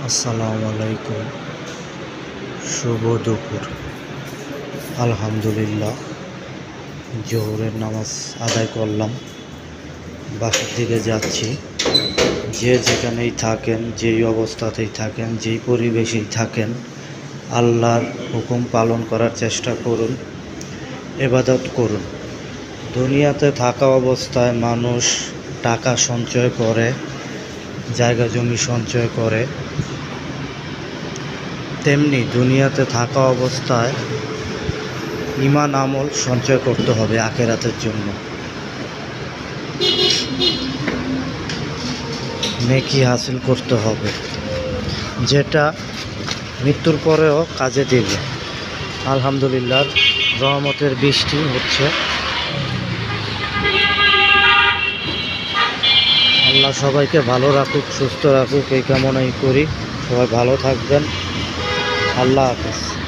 আসসালামু আলাইকুম। শুভ দুপুর। আলহামদুলিল্লাহ, জোহরের নামাজ আদায় করলাম, বাসার দিকে যাচ্ছি। যে যেখানেই থাকেন, যেই অবস্থাতেই থাকেন, যেই পরিবেশেই থাকেন, আল্লাহর হুকুম পালন করার চেষ্টা করুন, ইবাদত করুন। দুনিয়াতে থাকা অবস্থায় মানুষ টাকা সঞ্চয় করে, জায়গা জমি সঞ্চয় করে, তেমনি দুনিয়াতে থাকা অবস্থায় ঈমান আমল সঞ্চয় করতে হবে আখিরাতের জন্য। নেকি হাসিল করতে হবে, যেটা মৃত্যুর পরেও কাজে দেবে। আলহামদুলিল্লাহ, রহমতের বৃষ্টি হচ্ছে। আল্লাহ সবাইকে ভালো রাখুক, সুস্থ রাখুক, এই কামনাই করি। সবাই ভালো থাকবেন। আল্লাহ হাফেজ।